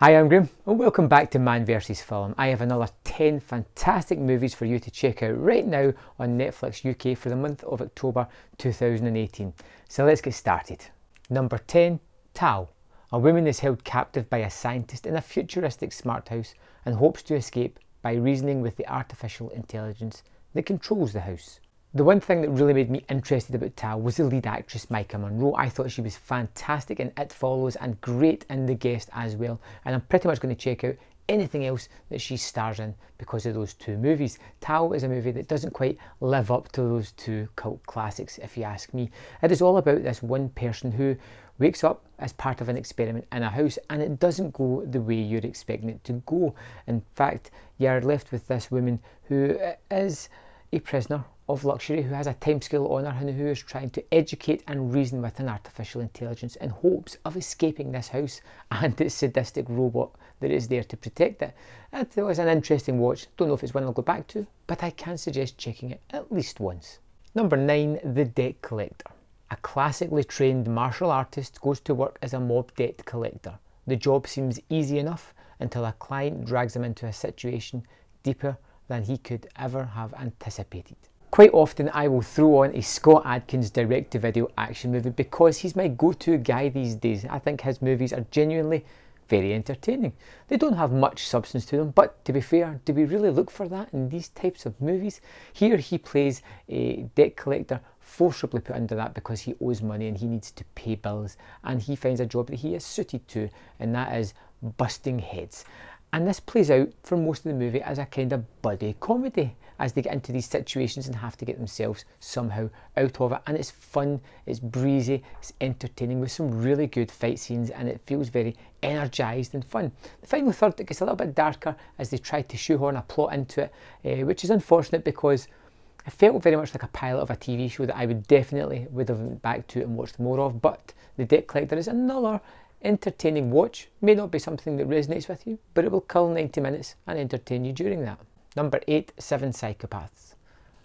Hi, I'm Graham and welcome back to Man vs Film. I have another 10 fantastic movies for you to check out right now on Netflix UK for the month of October 2018. So let's get started. Number 10, Tao. A woman is held captive by a scientist in a futuristic smart house and hopes to escape by reasoning with the artificial intelligence that controls the house. The one thing that really made me interested about Tao was the lead actress, Micah Monroe. I thought she was fantastic in It Follows and great in The Guest as well. And I'm pretty much going to check out anything else that she stars in because of those two movies. Tao is a movie that doesn't quite live up to those two cult classics, if you ask me. It is all about this one person who wakes up as part of an experiment in a house and it doesn't go the way you're expecting it to go. In fact, you're left with this woman who is a prisoner of luxury, who has a timescale on her and who is trying to educate and reason with an artificial intelligence in hopes of escaping this house and its sadistic robot that is there to protect it. It was an interesting watch. Don't know if it's one I'll go back to, but I can suggest checking it at least once. Number 9, The Debt Collector. A classically trained martial artist goes to work as a mob debt collector. The job seems easy enough until a client drags him into a situation deeper than he could ever have anticipated. Quite often I will throw on a Scott Adkins direct-to-video action movie because he's my go-to guy these days. I think his movies are genuinely very entertaining. They don't have much substance to them, but to be fair, do we really look for that in these types of movies? Here he plays a debt collector, forcibly put under that because he owes money and he needs to pay bills, and he finds a job that he is suited to, and that is busting heads. And this plays out for most of the movie as a kind of buddy comedy as they get into these situations and have to get themselves somehow out of it. And it's fun, it's breezy, it's entertaining with some really good fight scenes, and it feels very energised and fun. The final third, it gets a little bit darker as they try to shoehorn a plot into it, which is unfortunate because it felt very much like a pilot of a TV show that I would have went back to and watched more of. But The Debt Collector is another entertaining watch. May not be something that resonates with you, but it will kill 90 minutes and entertain you during that. Number 8, 7 Psychopaths.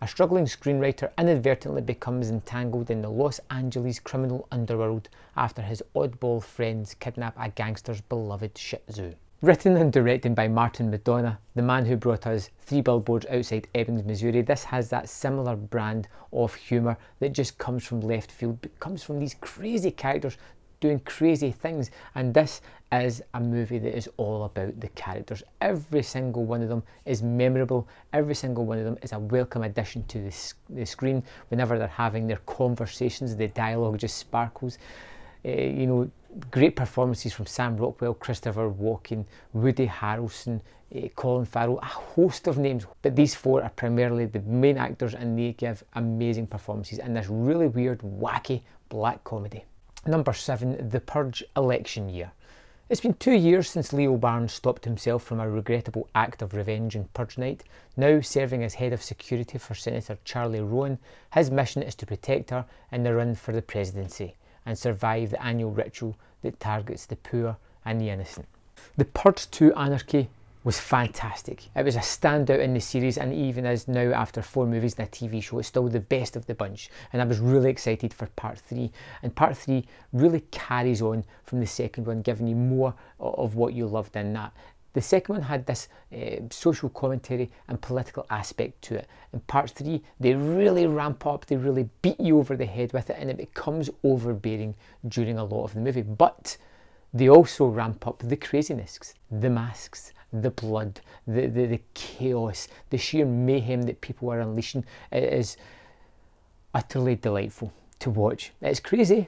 A struggling screenwriter inadvertently becomes entangled in the Los Angeles criminal underworld after his oddball friends kidnap a gangster's beloved Shih Tzu. Written and directed by Martin McDonagh, the man who brought us 3 Billboards Outside Ebbing, Missouri, this has that similar brand of humour that just comes from left field, but comes from these crazy characters doing crazy things, and this is a movie that is all about the characters. Every single one of them is memorable, every single one of them is a welcome addition to the screen. Whenever they're having their conversations, the dialogue just sparkles. You know, great performances from Sam Rockwell, Christopher Walken, Woody Harrelson, Colin Farrell, a host of names, but these 4 are primarily the main actors and they give amazing performances in this really weird, wacky black comedy. Number 7, The Purge election year. It's been 2 years since Leo Barnes stopped himself from a regrettable act of revenge in Purge Night. Now serving as head of security for Senator Charlie Rowan, his mission is to protect her in the run for the presidency and survive the annual ritual that targets the poor and the innocent. The Purge 2 Anarchy was fantastic. It was a standout in the series, and even as now after 4 movies and a TV show, it's still the best of the bunch, and I was really excited for part 3, and part 3 really carries on from the second one, giving you more of what you loved in that. The second one had this social commentary and political aspect to it. In part 3, they really ramp up, they really beat you over the head with it, and it becomes overbearing during a lot of the movie. But they also ramp up the craziness, the masks, the blood, the chaos, the sheer mayhem that people are unleashing. It is utterly delightful to watch. It's crazy,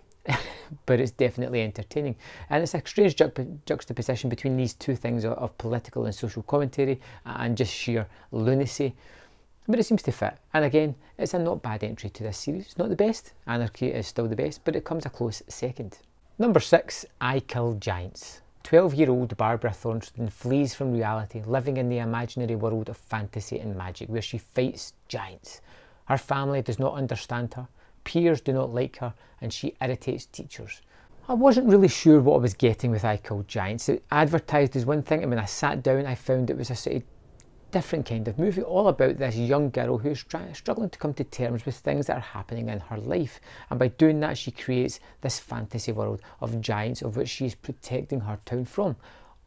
but it's definitely entertaining. And it's a strange juxtaposition between these two things of political and social commentary and just sheer lunacy. But it seems to fit. And again, it's a not bad entry to this series. It's not the best. Anarchy is still the best, but it comes a close second. Number 6, I Kill Giants. 12-year-old Barbara Thornton flees from reality, living in the imaginary world of fantasy and magic, where she fights giants. Her family does not understand her, peers do not like her, and she irritates teachers. I wasn't really sure what I was getting with I Kill Giants. It advertised as one thing, and when I sat down I found it was a sort of different kind of movie, all about this young girl who's struggling to come to terms with things that are happening in her life, and by doing that she creates this fantasy world of giants of which she's protecting her town from.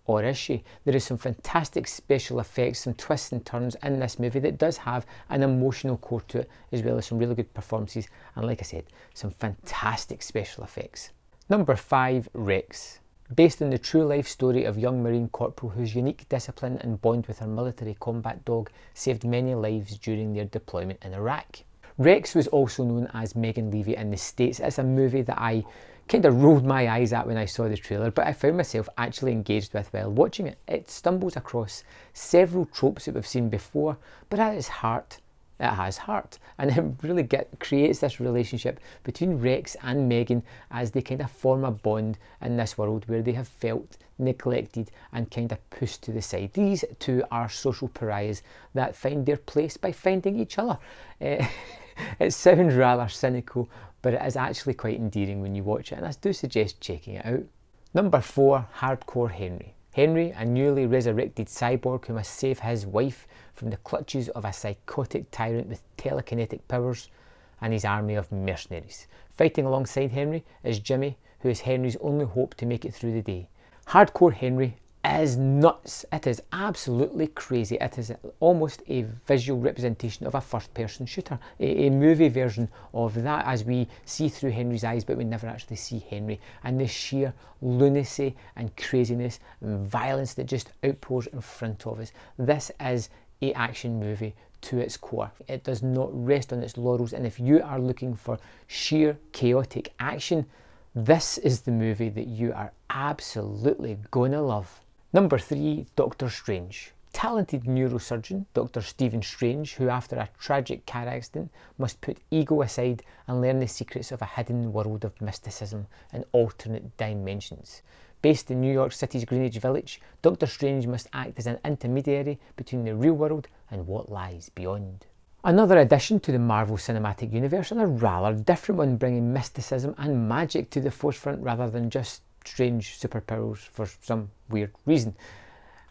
Or is she? There is some fantastic special effects, some twists and turns in this movie that does have an emotional core to it, as well as some really good performances, and like I said, some fantastic special effects. Number 5, Rex. Based on the true life story of young Marine corporal whose unique discipline and bond with her military combat dog saved many lives during their deployment in Iraq. Rex was also known as Megan Levy in the States. It's a movie that I kind of rolled my eyes at when I saw the trailer, but I found myself actually engaged with while watching it. It stumbles across several tropes that we've seen before, but at its heart, it has heart, and it really creates this relationship between Rex and Megan as they kind of form a bond in this world where they have felt neglected and kind of pushed to the side. These two are social pariahs that find their place by finding each other. It sounds rather cynical, but it is actually quite endearing when you watch it, and I do suggest checking it out. Number 4, Hardcore Henry. Henry, a newly resurrected cyborg who must save his wife from the clutches of a psychotic tyrant with telekinetic powers, and his army of mercenaries. Fighting alongside Henry is Jimmy, who is Henry's only hope to make it through the day. Hardcore Henry is nuts. It is absolutely crazy. It is almost a visual representation of a first-person shooter, a movie version of that, as we see through Henry's eyes, but we never actually see Henry, and the sheer lunacy and craziness and violence that just outpours in front of us. This is an action movie to its core. It does not rest on its laurels, and if you are looking for sheer chaotic action, this is the movie that you are absolutely gonna love. Number 3, Doctor Strange. Talented neurosurgeon Dr. Stephen Strange, who after a tragic car accident must put ego aside and learn the secrets of a hidden world of mysticism and alternate dimensions. Based in New York City's Greenwich Village, Dr. Strange must act as an intermediary between the real world and what lies beyond. Another addition to the Marvel Cinematic Universe, and a rather different one, bringing mysticism and magic to the forefront rather than just strange superpowers for some weird reason.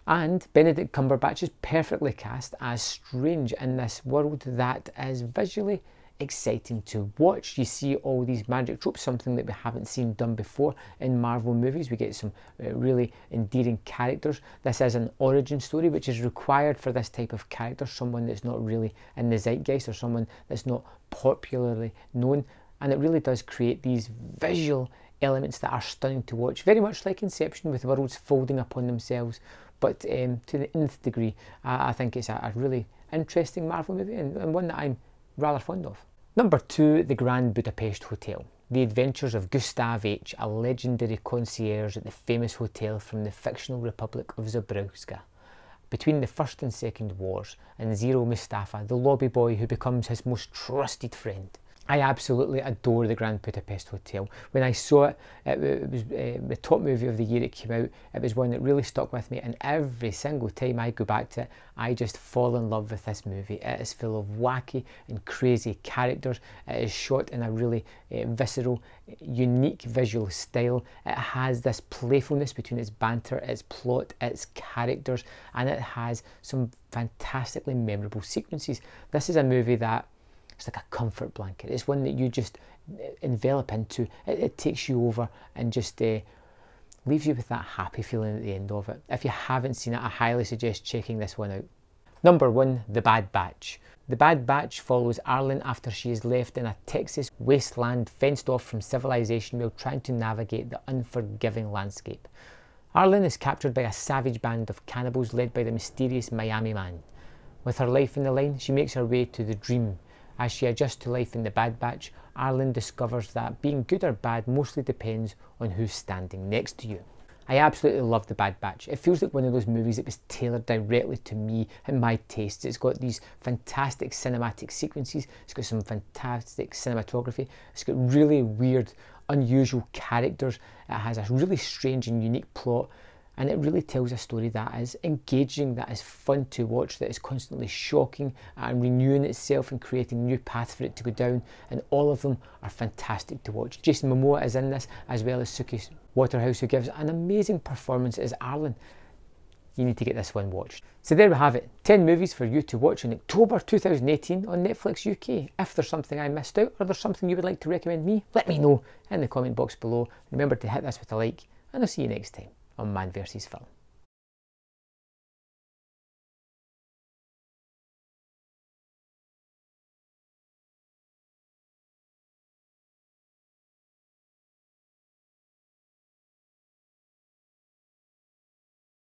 And Benedict Cumberbatch is perfectly cast as Strange in this world that is visually exciting to watch. You see all these magic tropes, something that we haven't seen done before in Marvel movies. We get some really endearing characters. This is an origin story which is required for this type of character, someone that's not really in the zeitgeist or someone that's not popularly known, and it really does create these visual elements that are stunning to watch, very much like Inception, with worlds folding upon themselves, but to the nth degree. I think it's a really interesting Marvel movie, and one that I'm rather fond of. Number 2, The Grand Budapest Hotel. The adventures of Gustav H., a legendary concierge at the famous hotel from the fictional Republic of Zabrowska. Between the First and Second Wars, and Zero Mustafa, the lobby boy who becomes his most trusted friend. I absolutely adore The Grand Budapest Hotel. When I saw it, it was the top movie of the year it came out. It was one that really stuck with me, and every single time I go back to it, I just fall in love with this movie. It is full of wacky and crazy characters. It is shot in a really visceral, unique visual style. It has this playfulness between its banter, its plot, its characters, and it has some fantastically memorable sequences. This is a movie that it's like a comfort blanket. It's one that you just envelop into. It takes you over and just leaves you with that happy feeling at the end of it. If you haven't seen it, I highly suggest checking this one out. Number 1, The Bad Batch. The Bad Batch follows Arlen after she is left in a Texas wasteland fenced off from civilization while trying to navigate the unforgiving landscape. Arlen is captured by a savage band of cannibals led by the mysterious Miami Man. With her life in the line, she makes her way to the Dream. As she adjusts to life in the Bad Batch, Arlen discovers that being good or bad mostly depends on who's standing next to you. I absolutely love The Bad Batch. It feels like one of those movies that was tailored directly to me and my tastes. It's got these fantastic cinematic sequences, it's got some fantastic cinematography, it's got really weird, unusual characters, it has a really strange and unique plot, and it really tells a story that is engaging, that is fun to watch, that is constantly shocking and renewing itself and creating new paths for it to go down, and all of them are fantastic to watch. Jason Momoa is in this, as well as Suki Waterhouse, who gives an amazing performance as Arlen. You need to get this one watched. So there we have it, 10 movies for you to watch in October 2018 on Netflix UK. If there's something I missed out, or there's something you would like to recommend me, let me know in the comment box below. Remember to hit this with a like, and I'll see you next time on Man vs Film.